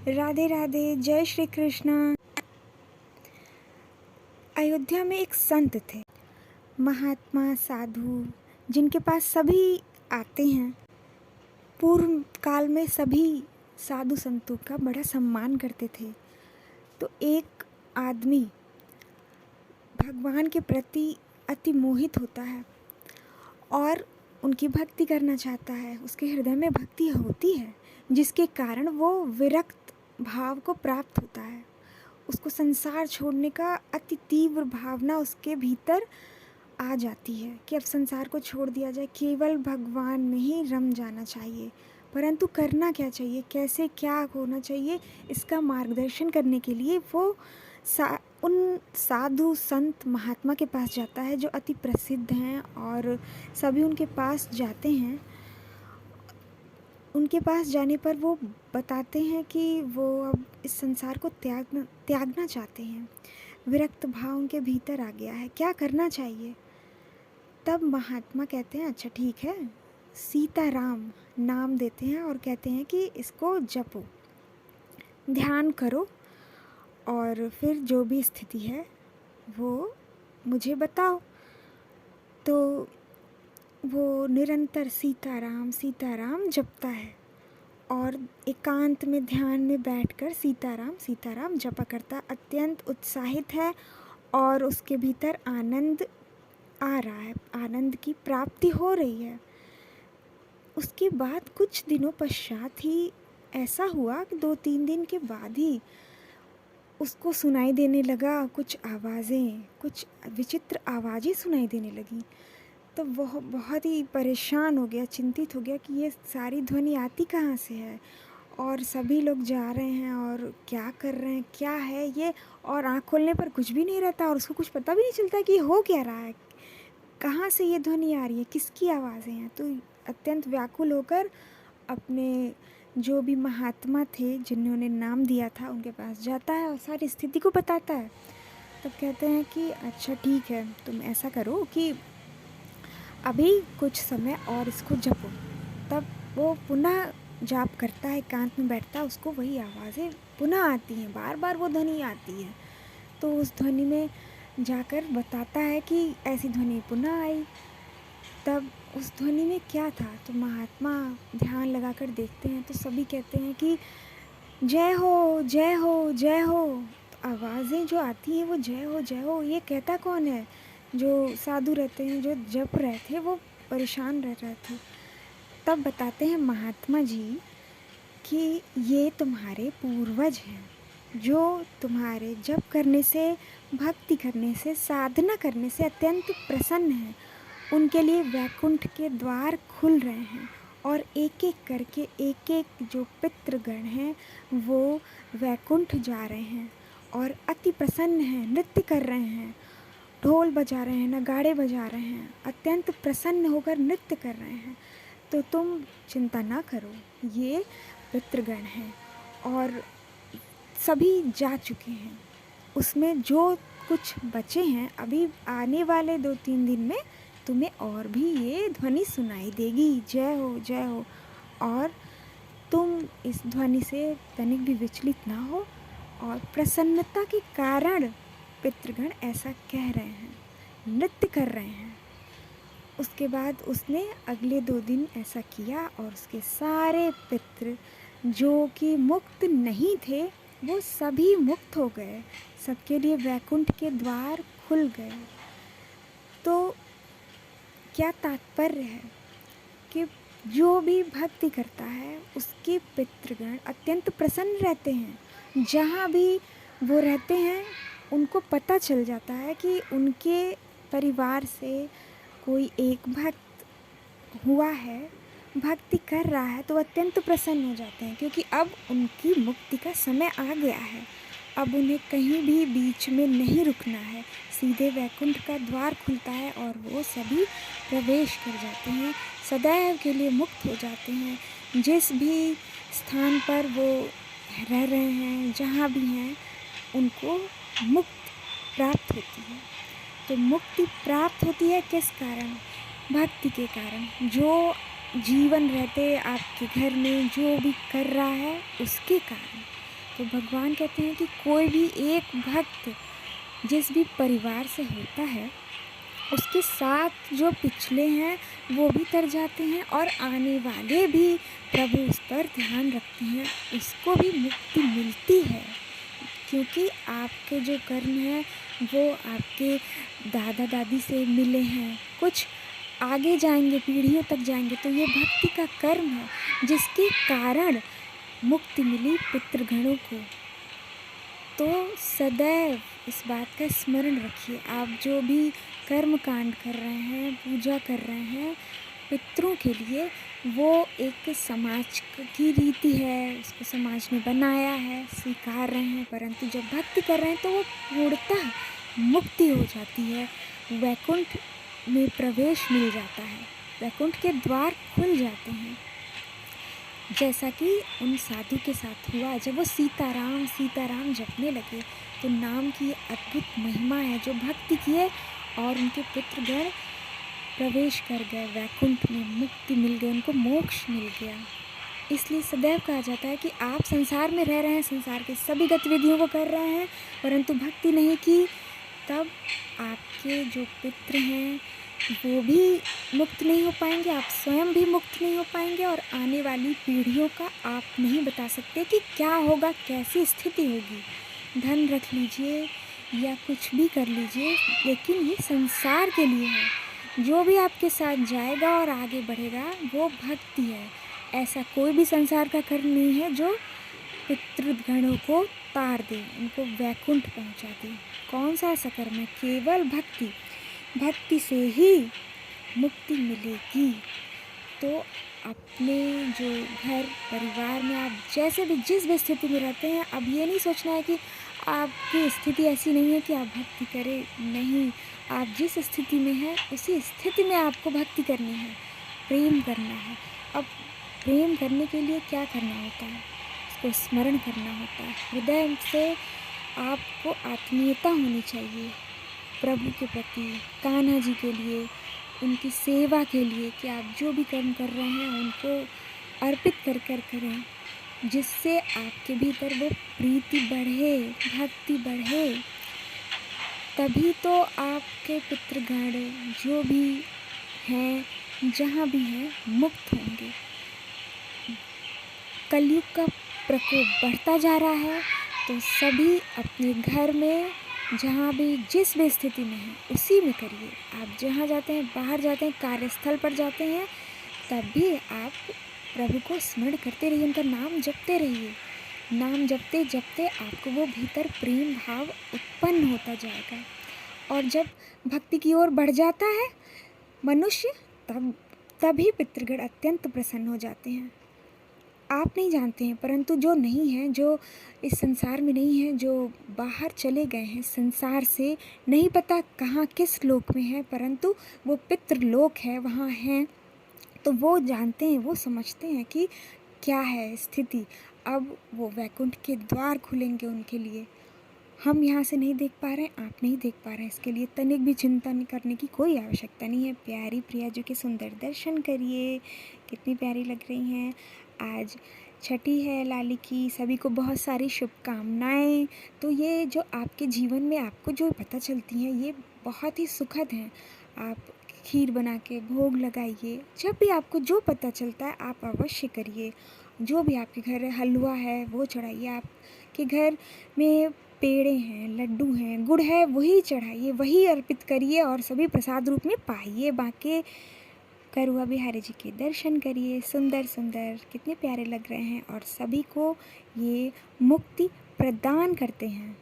राधे राधे, जय श्री कृष्ण। अयोध्या में एक संत थे, महात्मा साधु, जिनके पास सभी आते हैं। पूर्व काल में सभी साधु संतों का बड़ा सम्मान करते थे। तो एक आदमी भगवान के प्रति अति मोहित होता है और उनकी भक्ति करना चाहता है। उसके हृदय में भक्ति होती है, जिसके कारण वो विरक्त भाव को प्राप्त होता है। उसको संसार छोड़ने का अति तीव्र भावना उसके भीतर आ जाती है कि अब संसार को छोड़ दिया जाए, केवल भगवान में ही रम जाना चाहिए। परंतु करना क्या चाहिए, कैसे क्या होना चाहिए, इसका मार्गदर्शन करने के लिए वो उन साधु संत महात्मा के पास जाता है जो अति प्रसिद्ध हैं और सभी उनके पास जाते हैं। उनके पास जाने पर वो बताते हैं कि वो अब इस संसार को त्यागना चाहते हैं। विरक्त भाव उनके भीतर आ गया है, क्या करना चाहिए। तब महात्मा कहते हैं अच्छा ठीक है, सीताराम नाम देते हैं और कहते हैं कि इसको जपो, ध्यान करो और फिर जो भी स्थिति है वो मुझे बताओ। तो वो निरंतर सीताराम सीताराम जपता है और एकांत में ध्यान में बैठकर सीताराम सीताराम जपा करता। अत्यंत उत्साहित है और उसके भीतर आनंद आ रहा है, आनंद की प्राप्ति हो रही है। उसके बाद कुछ दिनों पश्चात ही ऐसा हुआ कि 2-3 दिन के बाद ही उसको सुनाई देने लगा कुछ आवाज़ें, कुछ विचित्र आवाज़ें सुनाई देने लगी। तो वह बहुत ही परेशान हो गया, चिंतित हो गया कि ये सारी ध्वनि आती कहाँ से है और सभी लोग जा रहे हैं और क्या कर रहे हैं, क्या है ये। और आँख खोलने पर कुछ भी नहीं रहता और उसको कुछ पता भी नहीं चलता कि हो क्या रहा है, कहाँ से ये ध्वनि आ रही है, किसकी आवाज़ें हैं। तो अत्यंत व्याकुल होकर अपने जो भी महात्मा थे जिन्होंने नाम दिया था उनके पास जाता है और सारी स्थिति को बताता है। तब कहते हैं कि अच्छा ठीक है, तुम ऐसा करो कि अभी कुछ समय और इसको जपो। तब वो पुनः जाप करता है, एकांत में बैठता है, उसको वही आवाज़ें पुनः आती हैं, बार बार वो ध्वनि आती है। तो उस ध्वनि में जाकर बताता है कि ऐसी ध्वनि पुनः आई। तब उस ध्वनि में क्या था, तो महात्मा ध्यान लगाकर देखते हैं तो सभी कहते हैं कि जय हो जय हो जय हो। तो आवाज़ें जो आती हैं वो जय हो जय हो, ये कहता कौन है। जो साधु रहते हैं, जो जप रहे थे, वो परेशान रह रहे थे। तब बताते हैं महात्मा जी कि ये तुम्हारे पूर्वज हैं, जो तुम्हारे जप करने से, भक्ति करने से, साधना करने से अत्यंत प्रसन्न हैं। उनके लिए वैकुंठ के द्वार खुल रहे हैं और एक एक करके एक एक जो पितृगण हैं वो वैकुंठ जा रहे हैं और अति प्रसन्न हैं, नृत्य कर रहे हैं, ढोल बजा रहे हैं, नगाड़े बजा रहे हैं, अत्यंत प्रसन्न होकर नृत्य कर रहे हैं। तो तुम चिंता ना करो, ये पितृगण हैं और सभी जा चुके हैं। उसमें जो कुछ बचे हैं, अभी आने वाले 2-3 दिन में तुम्हें और भी ये ध्वनि सुनाई देगी, जय हो जय हो। और तुम इस ध्वनि से तनिक भी विचलित ना हो। और प्रसन्नता के कारण पितृगण ऐसा कह रहे हैं, नृत्य कर रहे हैं। उसके बाद उसने अगले 2 दिन ऐसा किया और उसके सारे पितृ जो कि मुक्त नहीं थे वो सभी मुक्त हो गए, सबके लिए वैकुंठ के द्वार खुल गए। तो क्या तात्पर्य है कि जो भी भक्ति करता है उसके पितृगण अत्यंत प्रसन्न रहते हैं। जहाँ भी वो रहते हैं उनको पता चल जाता है कि उनके परिवार से कोई एक भक्त हुआ है, भक्ति कर रहा है, तो अत्यंत प्रसन्न हो जाते हैं क्योंकि अब उनकी मुक्ति का समय आ गया है। अब उन्हें कहीं भी बीच में नहीं रुकना है, सीधे वैकुंठ का द्वार खुलता है और वो सभी प्रवेश कर जाते हैं, सदैव के लिए मुक्त हो जाते हैं। जिस भी स्थान पर वो रह रहे हैं, जहाँ भी हैं, उनको मुक्ति प्राप्त होती है। तो मुक्ति प्राप्त होती है किस कारण, भक्ति के कारण। जो जीवन रहते आपके घर में जो भी कर रहा है उसके कारण। तो भगवान कहते हैं कि कोई भी एक भक्त जिस भी परिवार से होता है, उसके साथ जो पिछले हैं वो भी तर जाते हैं और आने वाले भी प्रभु उस पर ध्यान रखते हैं, उसको भी मुक्ति मिलती है। क्योंकि आपके जो कर्म हैं वो आपके दादा दादी से मिले हैं, कुछ आगे जाएंगे, पीढ़ियों तक जाएंगे, तो ये भक्ति का कर्म है जिसके कारण मुक्ति मिली पितृगणों को। तो सदैव इस बात का स्मरण रखिए, आप जो भी कर्म कांड कर रहे हैं, पूजा कर रहे हैं पितरों के लिए, वो एक समाज की रीति है, उसको समाज ने बनाया है, स्वीकार रहे हैं, परंतु जब भक्ति कर रहे हैं तो वो पूर्णतः मुक्ति हो जाती है, वैकुंठ में प्रवेश मिल जाता है, वैकुंठ के द्वार खुल जाते हैं। जैसा कि उन साधु के साथ हुआ, जब वो सीताराम सीताराम जपने लगे तो नाम की अद्भुत महिमा है, जो भक्ति किए और उनके पुत्रगण प्रवेश कर गए वैकुंठ में, मुक्ति मिल गई, उनको मोक्ष मिल गया। इसलिए सदैव कहा जाता है कि आप संसार में रह रहे हैं, संसार की सभी गतिविधियों को कर रहे हैं, परंतु भक्ति नहीं की, तब आपके जो पितृ हैं वो भी मुक्त नहीं हो पाएंगे, आप स्वयं भी मुक्त नहीं हो पाएंगे, और आने वाली पीढ़ियों का आप नहीं बता सकते कि क्या होगा, कैसी स्थिति होगी। धन रख लीजिए या कुछ भी कर लीजिए, लेकिन ये संसार के लिए है। जो भी आपके साथ जाएगा और आगे बढ़ेगा वो भक्ति है। ऐसा कोई भी संसार का कर्म नहीं है जो पितृगणों को तार दे, उनको वैकुंठ पहुंचा दे। कौन सा ऐसा कर्म है? केवल भक्ति। भक्ति से ही मुक्ति मिलेगी। तो अपने जो घर परिवार में आप जैसे भी जिस भी स्थिति में रहते हैं, अब ये नहीं सोचना है कि आपकी स्थिति ऐसी नहीं है कि आप भक्ति करें, नहीं, आप जिस स्थिति में हैं उसी स्थिति में आपको भक्ति करनी है, प्रेम करना है। अब प्रेम करने के लिए क्या करना होता है? उसको स्मरण करना होता है, हृदय से आपको आत्मीयता होनी चाहिए प्रभु के प्रति, कान्हा जी के लिए, उनकी सेवा के लिए, कि आप जो भी कर्म कर रहे हैं उनको अर्पित कर करें, जिससे आपके भीतर वो प्रीति बढ़े, भक्ति बढ़े। तभी तो आपके पितृगण जो भी हैं, जहाँ भी हैं, मुक्त होंगे। कलयुग का प्रकोप बढ़ता जा रहा है, तो सभी अपने घर में जहाँ भी जिस भी स्थिति में हैं उसी में करिए। आप जहाँ जाते हैं, बाहर जाते हैं, कार्यस्थल पर जाते हैं, तब भी आप प्रभु को स्मरण करते रहिए, उनका नाम जपते रहिए। नाम जपते जपते आपको वो भीतर प्रेम भाव उत्पन्न होता जाएगा, और जब भक्ति की ओर बढ़ जाता है मनुष्य, तभी पितृगण अत्यंत प्रसन्न हो जाते हैं। आप नहीं जानते हैं, परंतु जो नहीं हैं, जो इस संसार में नहीं हैं, जो बाहर चले गए हैं संसार से, नहीं पता कहाँ किस लोक में हैं, परंतु वो पितृलोक है, वहाँ हैं, तो वो जानते हैं, वो समझते हैं कि क्या है स्थिति। अब वो वैकुंठ के द्वार खुलेंगे उनके लिए। हम यहाँ से नहीं देख पा रहे हैं, आप नहीं देख पा रहे हैं, इसके लिए तनिक भी चिंता नहीं करने की कोई आवश्यकता नहीं है। प्यारी प्रिया जी के सुंदर दर्शन करिए, कितनी प्यारी लग रही हैं। आज छठी है लाली की, सभी को बहुत सारी शुभकामनाएं। तो ये जो आपके जीवन में आपको जो पता चलती हैं, ये बहुत ही सुखद हैं। आप खीर बना के भोग लगाइए, जब भी आपको जो पता चलता है आप अवश्य करिए। जो भी आपके घर हलवा है वो चढ़ाइए, आपके घर में पेड़े हैं, लड्डू हैं, गुड़ है, वही चढ़ाइए, वही अर्पित करिए और सभी प्रसाद रूप में पाइए। बाकी करुआ बिहारी जी के दर्शन करिए, सुंदर सुंदर, कितने प्यारे लग रहे हैं, और सभी को ये मुक्ति प्रदान करते हैं।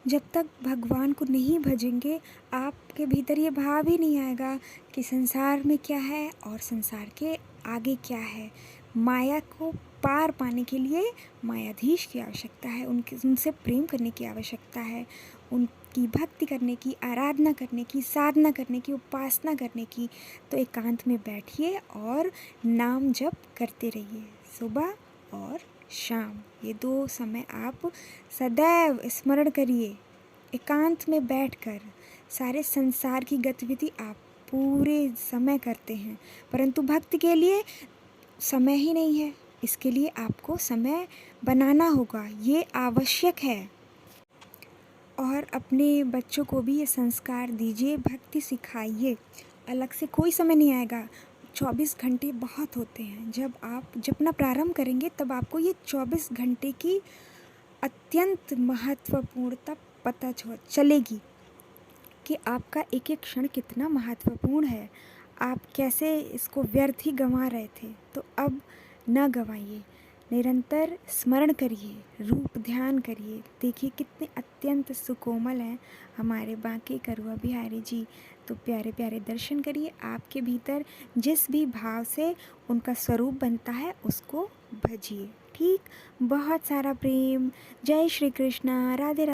जब तक भगवान को नहीं भजेंगे, आपके भीतर ये भाव ही नहीं आएगा कि संसार में क्या है और संसार के आगे क्या है। माया को पार पाने के लिए मायाधीश की आवश्यकता है, उनसे प्रेम करने की आवश्यकता है, उनकी भक्ति करने की, आराधना करने की, साधना करने की, उपासना करने की। तो एकांत में बैठिए और नाम जप करते रहिए, सुबह और शाम, ये 2 समय आप सदैव स्मरण करिए। एकांत में बैठकर सारे संसार की गतिविधि आप पूरे समय करते हैं, परंतु भक्ति के लिए समय ही नहीं है। इसके लिए आपको समय बनाना होगा, ये आवश्यक है। और अपने बच्चों को भी ये संस्कार दीजिए, भक्ति सिखाइए। अलग से कोई समय नहीं आएगा, 24 घंटे बहुत होते हैं। जब आप जपना प्रारंभ करेंगे तब आपको ये 24 घंटे की अत्यंत महत्वपूर्णता पता चलेगी कि आपका एक एक क्षण कितना महत्वपूर्ण है। आप कैसे इसको व्यर्थ ही गंवा रहे थे, तो अब न गंवाइए। निरंतर स्मरण करिए, रूप ध्यान करिए। देखिए कितने अत्यंत सुकोमल हैं हमारे बांके करुआ बिहारी जी। तो प्यारे प्यारे दर्शन करिए, आपके भीतर जिस भी भाव से उनका स्वरूप बनता है उसको भजिए। ठीक, बहुत सारा प्रेम। जय श्री कृष्णा। राधे राधे।